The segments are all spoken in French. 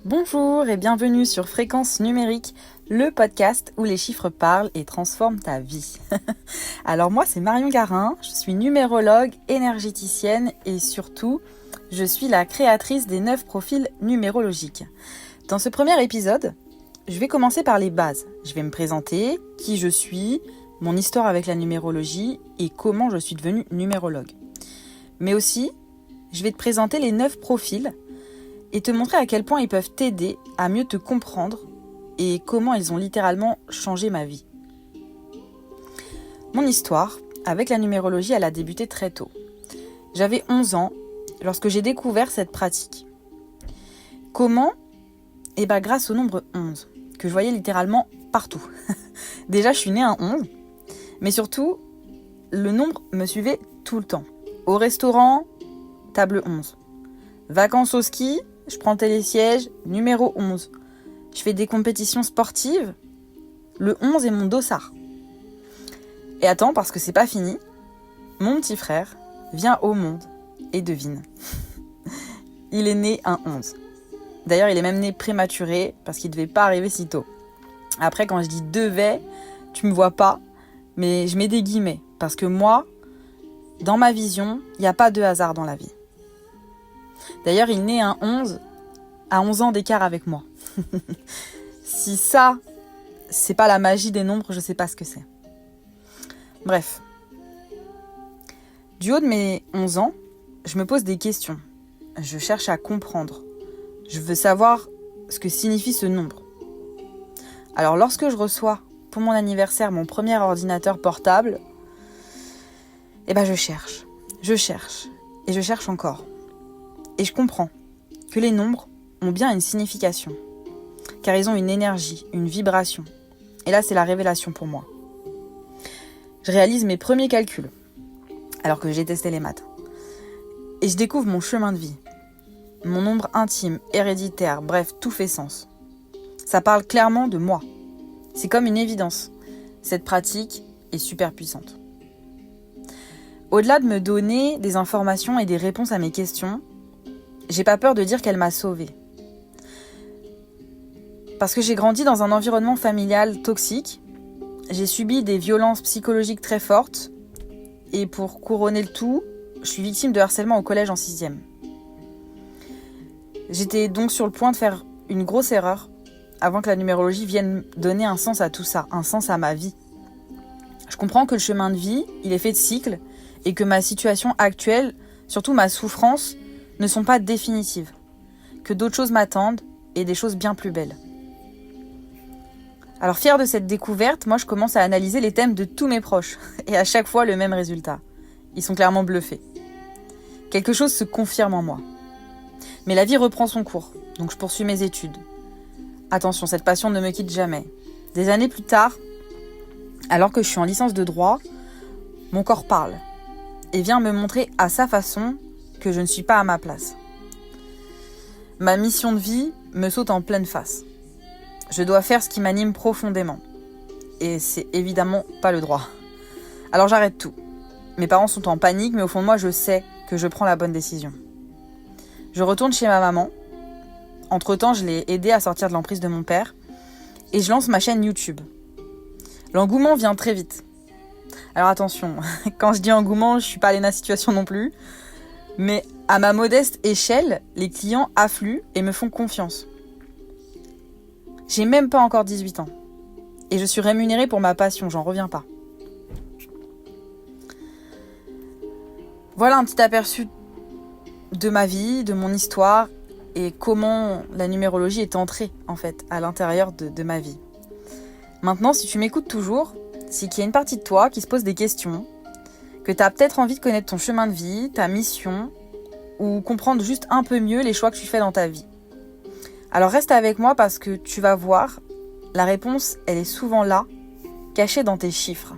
Bonjour et bienvenue sur Fréquence Numérique, le podcast où les chiffres parlent et transforment ta vie. Alors moi c'est Marion Garin, je suis numérologue, énergéticienne et surtout je suis la créatrice des 9 profils numérologiques. Dans ce premier épisode, je vais commencer par les bases. Je vais me présenter, qui je suis, mon histoire avec la numérologie et comment je suis devenue numérologue. Mais aussi, je vais te présenter les 9 profils et te montrer à quel point ils peuvent t'aider à mieux te comprendre et comment ils ont littéralement changé ma vie. Mon histoire avec la numérologie, elle a débuté très tôt. J'avais 11 ans lorsque j'ai découvert cette pratique. Comment ? Grâce au nombre 11, que je voyais littéralement partout. Déjà, je suis née un 11, mais surtout, le nombre me suivait tout le temps. Au restaurant, table 11. Vacances au ski, je prends télésiège, numéro 11. Je fais des compétitions sportives, le 11 est mon dossard. Et attends, parce que c'est pas fini, mon petit frère vient au monde et devine. Il est né un 11. D'ailleurs, il est même né prématuré parce qu'il devait pas arriver si tôt. Après, quand je dis devait, tu me vois pas, mais je mets des guillemets. Parce que moi, dans ma vision, il n'y a pas de hasard dans la vie. D'ailleurs, il naît un 11 à 11 ans d'écart avec moi. Si ça, c'est pas la magie des nombres, je sais pas ce que c'est. Bref. Du haut de mes 11 ans, je me pose des questions. Je cherche à comprendre. Je veux savoir ce que signifie ce nombre. Alors, lorsque je reçois pour mon anniversaire mon premier ordinateur portable, je cherche. Et je cherche encore. Et je comprends que les nombres ont bien une signification, car ils ont une énergie, une vibration. Et là, c'est la révélation pour moi. Je réalise mes premiers calculs, alors que j'ai testé les maths. Et je découvre mon chemin de vie, mon nombre intime, héréditaire, bref, tout fait sens. Ça parle clairement de moi. C'est comme une évidence. Cette pratique est super puissante. Au-delà de me donner des informations et des réponses à mes questions, j'ai pas peur de dire qu'elle m'a sauvée. Parce que j'ai grandi dans un environnement familial toxique, j'ai subi des violences psychologiques très fortes, et pour couronner le tout, je suis victime de harcèlement au collège en 6e. J'étais donc sur le point de faire une grosse erreur avant que la numérologie vienne donner un sens à tout ça, un sens à ma vie. Je comprends que le chemin de vie, il est fait de cycles, et que ma situation actuelle, surtout ma souffrance, ne sont pas définitives, que d'autres choses m'attendent et des choses bien plus belles. Alors fière de cette découverte, moi je commence à analyser les thèmes de tous mes proches et à chaque fois le même résultat. Ils sont clairement bluffés. Quelque chose se confirme en moi. Mais la vie reprend son cours, donc je poursuis mes études. Attention, cette passion ne me quitte jamais. Des années plus tard, alors que je suis en licence de droit, mon corps parle et vient me montrer à sa façon que je ne suis pas à ma place. Ma mission de vie me saute en pleine face. Je dois faire ce qui m'anime profondément. Et c'est évidemment pas le droit. Alors j'arrête tout. Mes parents sont en panique, mais au fond de moi, je sais que je prends la bonne décision. Je retourne chez ma maman. Entre-temps, je l'ai aidée à sortir de l'emprise de mon père. Et je lance ma chaîne YouTube. L'engouement vient très vite. Alors attention, quand je dis engouement, je suis pas Léna Situation non plus. Mais à ma modeste échelle, les clients affluent et me font confiance. J'ai même pas encore 18 ans. Et je suis rémunérée pour ma passion, j'en reviens pas. Voilà un petit aperçu de ma vie, de mon histoire et comment la numérologie est entrée, en fait, à l'intérieur de ma vie. Maintenant, si tu m'écoutes toujours, c'est qu'il y a une partie de toi qui se pose des questions, que tu as peut-être envie de connaître ton chemin de vie, ta mission, ou comprendre juste un peu mieux les choix que tu fais dans ta vie. Alors reste avec moi parce que tu vas voir, la réponse, elle est souvent là, cachée dans tes chiffres.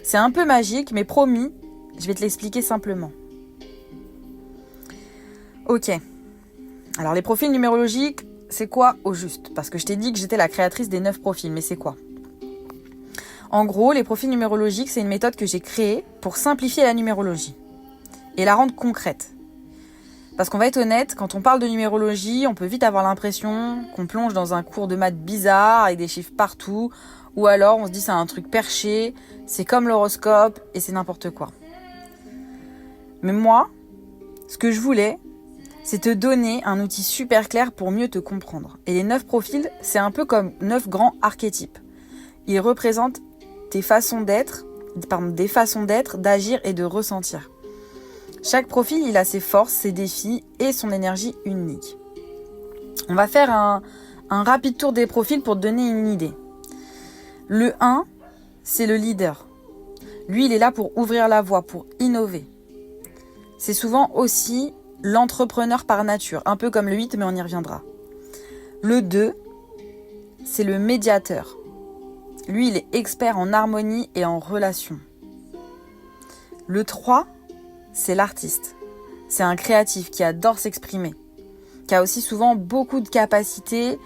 C'est un peu magique, mais promis, je vais te l'expliquer simplement. Ok. Alors les profils numérologiques, c'est quoi au juste ? Parce que je t'ai dit que j'étais la créatrice des 9 profils, mais c'est quoi ? En gros, les profils numérologiques, c'est une méthode que j'ai créée pour simplifier la numérologie et la rendre concrète. Parce qu'on va être honnête, quand on parle de numérologie, on peut vite avoir l'impression qu'on plonge dans un cours de maths bizarre avec des chiffres partout, ou alors on se dit c'est un truc perché, c'est comme l'horoscope et c'est n'importe quoi. Mais moi, ce que je voulais, c'est te donner un outil super clair pour mieux te comprendre. Et les 9 profils, c'est un peu comme 9 grands archétypes. Ils représentent des façons d'être, d'agir et de ressentir. Chaque profil, il a ses forces, ses défis et son énergie unique. On va faire un rapide tour des profils pour te donner une idée. Le 1, c'est le leader. Lui, il est là pour ouvrir la voie, pour innover. C'est souvent aussi l'entrepreneur par nature, un peu comme le 8, mais on y reviendra. Le 2, c'est le médiateur. Lui, il est expert en harmonie et en relation. Le 3, c'est l'artiste. C'est un créatif qui adore s'exprimer, qui a aussi souvent beaucoup de capacités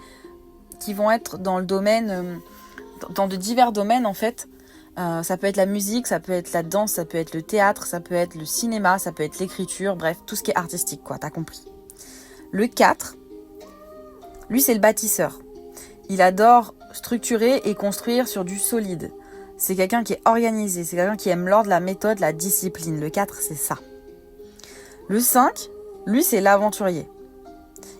qui vont être dans le domaine, dans de divers domaines en fait. Ça peut être la musique, ça peut être la danse, ça peut être le théâtre, ça peut être le cinéma, ça peut être l'écriture, bref, tout ce qui est artistique, quoi, t'as compris. Le 4, lui, c'est le bâtisseur. Il adore structurer et construire sur du solide. C'est quelqu'un qui est organisé, c'est quelqu'un qui aime l'ordre, la méthode, la discipline. Le 4, c'est ça. Le 5, lui, c'est l'aventurier.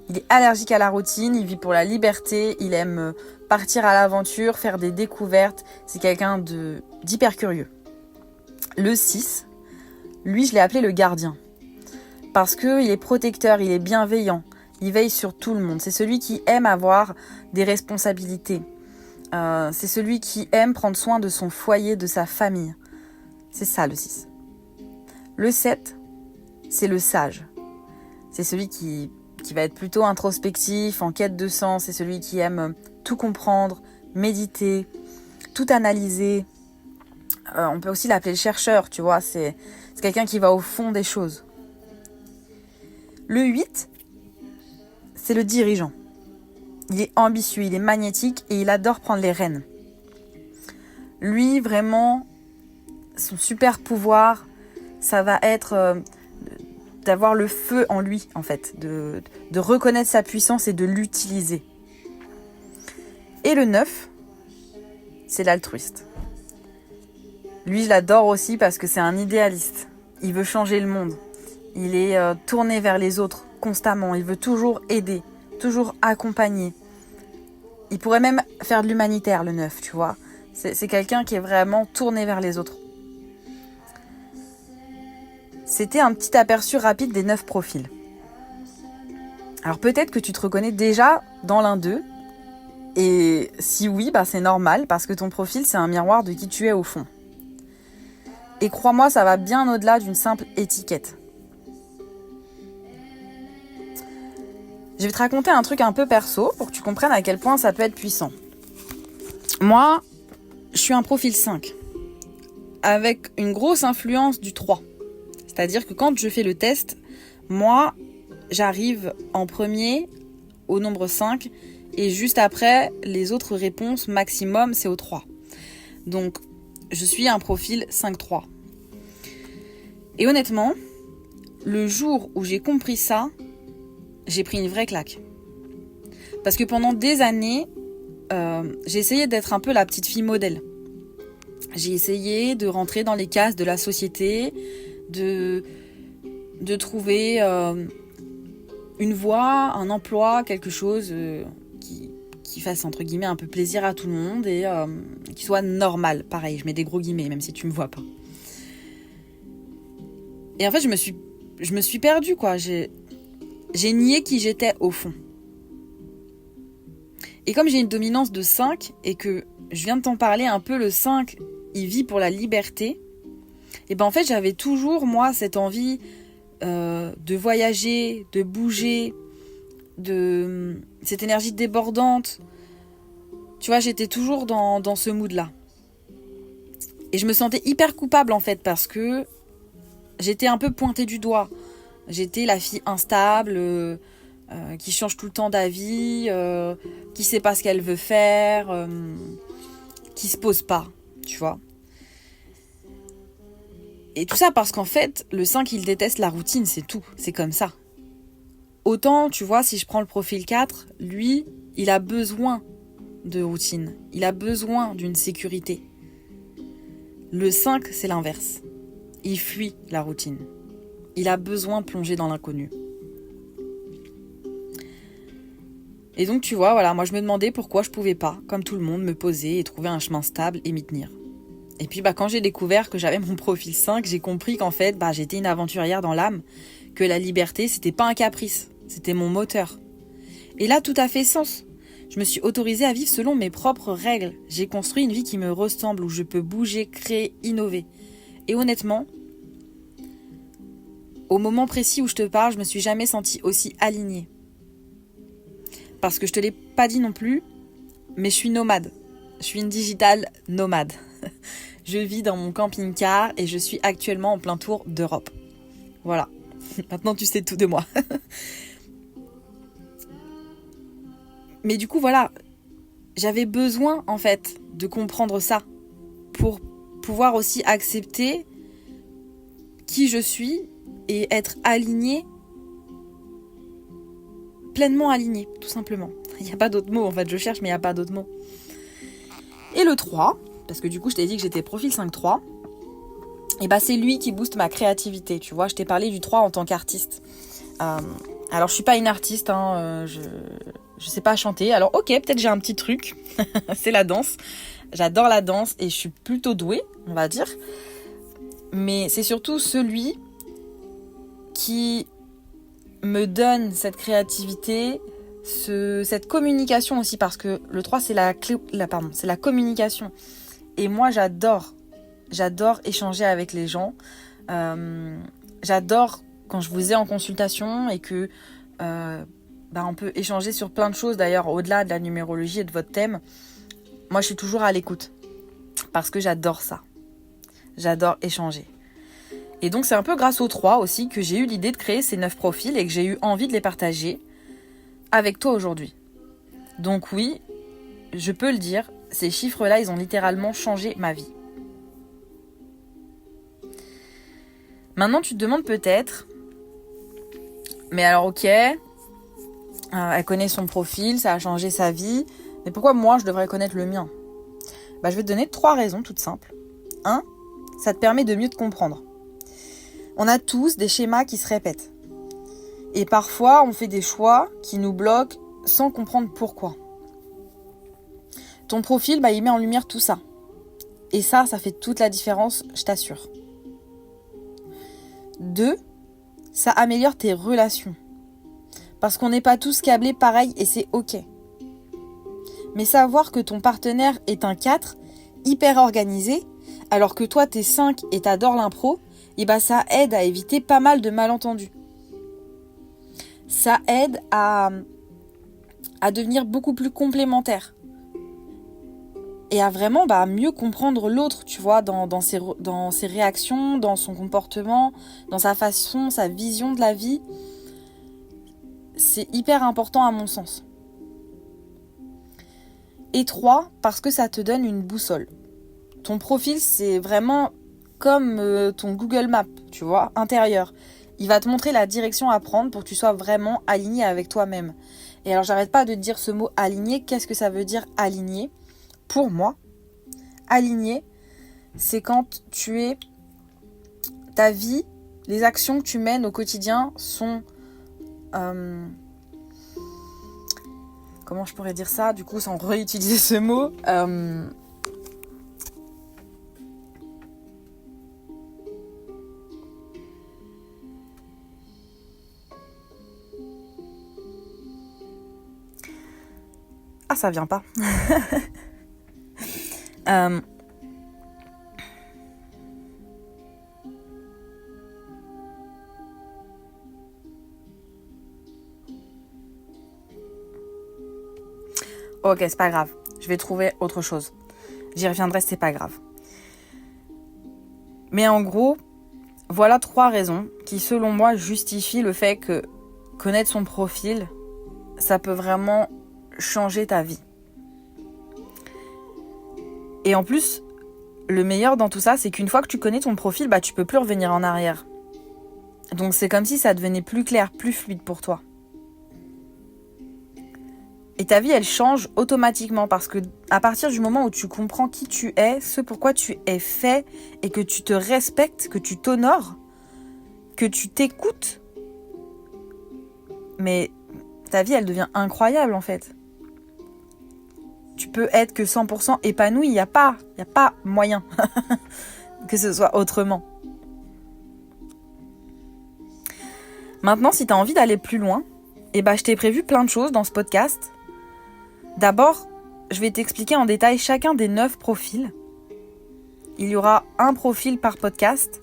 Il est allergique à la routine, il vit pour la liberté, il aime partir à l'aventure, faire des découvertes. C'est quelqu'un d'hyper curieux. Le 6, lui, je l'ai appelé le gardien. Parce qu'il est protecteur, il est bienveillant, il veille sur tout le monde. C'est celui qui aime avoir des responsabilités. C'est celui qui aime prendre soin de son foyer, de sa famille. C'est ça le 6. Le 7, c'est le sage. C'est celui qui va être plutôt introspectif, en quête de sens. C'est celui qui aime tout comprendre, méditer, tout analyser. On peut aussi l'appeler le chercheur, tu vois. C'est quelqu'un qui va au fond des choses. Le 8, c'est le dirigeant. Il est ambitieux, il est magnétique et il adore prendre les rênes. Lui, vraiment, son super pouvoir, ça va être d'avoir le feu en lui, en fait, de reconnaître sa puissance et de l'utiliser. Et le 9, c'est l'altruiste. Lui, je l'adore aussi parce que c'est un idéaliste. Il veut changer le monde. Il est tourné vers les autres constamment. Il veut toujours aider, toujours accompagner. Il pourrait même faire de l'humanitaire, le 9, tu vois. C'est quelqu'un qui est vraiment tourné vers les autres. C'était un petit aperçu rapide des 9 profils. Alors peut-être que tu te reconnais déjà dans l'un d'eux. Et si oui, c'est normal parce que ton profil, c'est un miroir de qui tu es au fond. Et crois-moi, ça va bien au-delà d'une simple étiquette. Je vais te raconter un truc un peu perso pour que tu comprennes à quel point ça peut être puissant. Moi, je suis un profil 5 avec une grosse influence du 3. C'est-à-dire que quand je fais le test, moi, j'arrive en premier au nombre 5 et juste après, les autres réponses maximum, c'est au 3. Donc, je suis un profil 5-3. Et honnêtement, le jour où j'ai compris ça, j'ai pris une vraie claque. Parce que pendant des années, j'ai essayé d'être un peu la petite fille modèle. J'ai essayé de rentrer dans les cases de la société, de trouver une voie, un emploi, quelque chose qui fasse entre guillemets un peu plaisir à tout le monde et qui soit normal. Pareil, je mets des gros guillemets, même si tu me vois pas. Et en fait, je me suis perdue, quoi. J'ai nié qui j'étais au fond. Et comme j'ai une dominance de 5 et que je viens de t'en parler un peu, le 5, il vit pour la liberté. Et en fait, j'avais toujours, moi, cette envie de voyager, de bouger, de cette énergie débordante. Tu vois, j'étais toujours dans ce mood-là. Et je me sentais hyper coupable, en fait, parce que j'étais un peu pointée du doigt. J'étais la fille instable, qui change tout le temps d'avis, qui sait pas ce qu'elle veut faire, qui se pose pas, tu vois. Et tout ça parce qu'en fait, le 5, il déteste la routine, c'est tout. C'est comme ça. Autant, tu vois, si je prends le profil 4, lui, il a besoin de routine. Il a besoin d'une sécurité. Le 5, c'est l'inverse. Il fuit la routine. Il a besoin de plonger dans l'inconnu. Et donc, tu vois, voilà, moi je me demandais pourquoi je pouvais pas, comme tout le monde, me poser et trouver un chemin stable et m'y tenir. Et puis, quand j'ai découvert que j'avais mon profil 5, j'ai compris qu'en fait, j'étais une aventurière dans l'âme, que la liberté, c'était pas un caprice, c'était mon moteur. Et là, tout a fait sens. Je me suis autorisée à vivre selon mes propres règles. J'ai construit une vie qui me ressemble, où je peux bouger, créer, innover. Et honnêtement, au moment précis où je te parle, je me suis jamais sentie aussi alignée. Parce que je te l'ai pas dit non plus, mais je suis nomade. Je suis une digital nomade. Je vis dans mon camping-car et je suis actuellement en plein tour d'Europe. Voilà. Maintenant, tu sais tout de moi. Mais du coup, voilà. J'avais besoin, en fait, de comprendre ça pour pouvoir aussi accepter qui je suis et être alignée, pleinement alignée, tout simplement. Il n'y a pas d'autre mot, en fait. Je cherche, mais il n'y a pas d'autre mot. Et le 3, parce que du coup, je t'ai dit que j'étais profil 5-3, et c'est lui qui booste ma créativité, tu vois. Je t'ai parlé du 3 en tant qu'artiste. Alors, je suis pas une artiste, je sais pas chanter. Alors, ok, peut-être j'ai un petit truc, c'est la danse. J'adore la danse et je suis plutôt douée, on va dire. Mais c'est surtout celui qui me donne cette créativité, cette communication aussi, parce que le 3, c'est c'est la communication. Et moi, j'adore échanger avec les gens. J'adore quand je vous ai en consultation et que on peut échanger sur plein de choses, d'ailleurs, au-delà de la numérologie et de votre thème. Moi, je suis toujours à l'écoute parce que j'adore ça. J'adore échanger. Et donc, c'est un peu grâce aux 3 aussi que j'ai eu l'idée de créer ces 9 profils et que j'ai eu envie de les partager avec toi aujourd'hui. Donc oui, je peux le dire, ces chiffres-là, ils ont littéralement changé ma vie. Maintenant, tu te demandes peut-être, mais alors ok, elle connaît son profil, ça a changé sa vie, mais pourquoi moi je devrais connaître le mien ? Je vais te donner 3 raisons toutes simples. 1, ça te permet de mieux te comprendre. On a tous des schémas qui se répètent. Et parfois, on fait des choix qui nous bloquent sans comprendre pourquoi. Ton profil, il met en lumière tout ça. Et ça fait toute la différence, je t'assure. 2, ça améliore tes relations. Parce qu'on n'est pas tous câblés pareil et c'est ok. Mais savoir que ton partenaire est un 4, hyper organisé, alors que toi t'es 5 et t'adores l'impro, ça aide à éviter pas mal de malentendus. Ça aide à devenir beaucoup plus complémentaires. Et à vraiment mieux comprendre l'autre, tu vois, dans ses réactions, dans son comportement, dans sa façon, sa vision de la vie. C'est hyper important à mon sens. Et 3, parce que ça te donne une boussole. Ton profil, c'est vraiment comme ton Google Maps, tu vois, intérieur. Il va te montrer la direction à prendre pour que tu sois vraiment aligné avec toi-même. Et alors, j'arrête pas de te dire ce mot aligné. Qu'est-ce que ça veut dire aligné ? Pour moi, aligné, c'est quand ta vie, les actions que tu mènes au quotidien sont... comment je pourrais dire ça, du coup, sans réutiliser ce mot Ah, ça vient pas. Ok, c'est pas grave. Je vais trouver autre chose. J'y reviendrai, c'est pas grave. Mais en gros, voilà 3 raisons qui, selon moi, justifient le fait que connaître son profil, ça peut vraiment changer ta vie. Et en plus, le meilleur dans tout ça, c'est qu'une fois que tu connais ton profil, tu peux plus revenir en arrière. Donc c'est comme si ça devenait plus clair, plus fluide pour toi. Et ta vie, elle change automatiquement parce que à partir du moment où tu comprends qui tu es, ce pourquoi tu es fait et que tu te respectes, que tu t'honores, que tu t'écoutes, mais ta vie, elle devient incroyable en fait. Tu peux être que 100% épanoui, il n'y a pas moyen que ce soit autrement. Maintenant, si tu as envie d'aller plus loin, je t'ai prévu plein de choses dans ce podcast. D'abord, je vais t'expliquer en détail chacun des 9 profils. Il y aura un profil par podcast.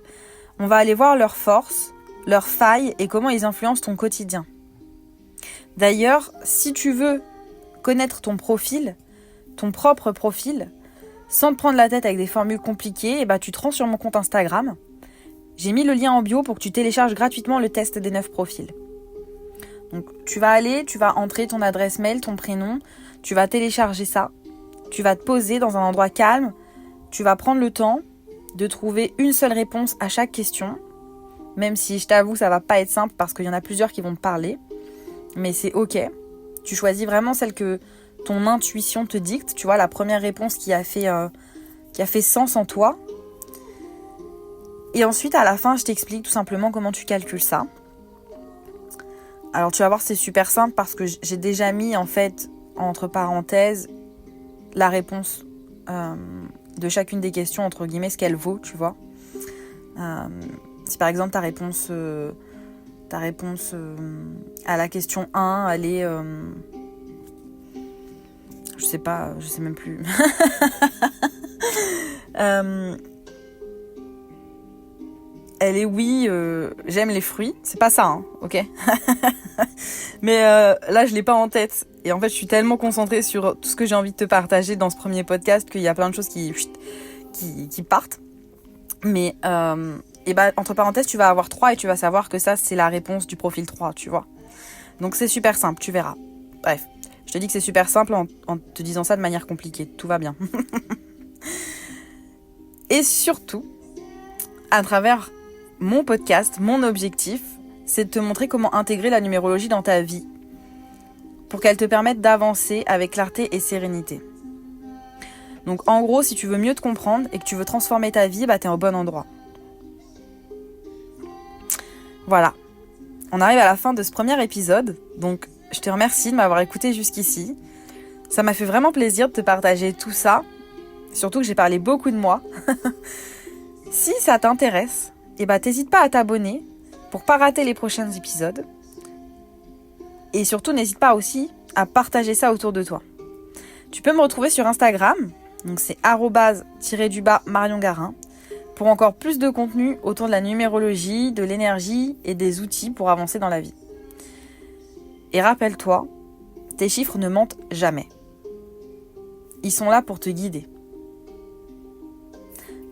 On va aller voir leurs forces, leurs failles et comment ils influencent ton quotidien. D'ailleurs, si tu veux connaître ton profil, ton propre profil, sans te prendre la tête avec des formules compliquées, tu te rends sur mon compte Instagram. J'ai mis le lien en bio pour que tu télécharges gratuitement le test des 9 profils. Donc tu vas entrer ton adresse mail, ton prénom, tu vas télécharger ça, tu vas te poser dans un endroit calme, tu vas prendre le temps de trouver une seule réponse à chaque question, même si je t'avoue ça va pas être simple parce qu'il y en a plusieurs qui vont te parler, mais c'est ok. Tu choisis vraiment celle que ton intuition te dicte, tu vois, la première réponse qui a fait sens en toi. Et ensuite, à la fin, je t'explique tout simplement comment tu calcules ça. Alors, tu vas voir, c'est super simple parce que j'ai déjà mis, en fait, entre parenthèses, la réponse de chacune des questions, entre guillemets, ce qu'elle vaut, tu vois. Si par exemple, ta réponse à la question 1, elle est... je sais même plus. Elle est oui, j'aime les fruits. C'est pas ça, hein, ok. Mais là, je l'ai pas en tête. Et en fait, je suis tellement concentrée sur tout ce que j'ai envie de te partager dans ce premier podcast qu'il y a plein de choses qui partent. Mais entre parenthèses, tu vas avoir 3 et tu vas savoir que ça, c'est la réponse du profil 3, tu vois. Donc c'est super simple, tu verras. Bref, je te dis que c'est super simple en te disant ça de manière compliquée. Tout va bien. Et surtout, à travers mon podcast, mon objectif, c'est de te montrer comment intégrer la numérologie dans ta vie pour qu'elle te permette d'avancer avec clarté et sérénité. Donc en gros, si tu veux mieux te comprendre et que tu veux transformer ta vie, t'es au bon endroit. Voilà. On arrive à la fin de ce premier épisode, donc je te remercie de m'avoir écouté jusqu'ici. Ça m'a fait vraiment plaisir de te partager tout ça, surtout que j'ai parlé beaucoup de moi. Si ça t'intéresse, t'hésites pas à t'abonner pour pas rater les prochains épisodes. Et surtout, n'hésite pas aussi à partager ça autour de toi. Tu peux me retrouver sur Instagram, donc c'est @_Marion Garin, pour encore plus de contenu autour de la numérologie, de l'énergie et des outils pour avancer dans la vie. Et rappelle-toi, tes chiffres ne mentent jamais. Ils sont là pour te guider.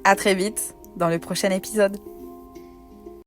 À très vite dans le prochain épisode.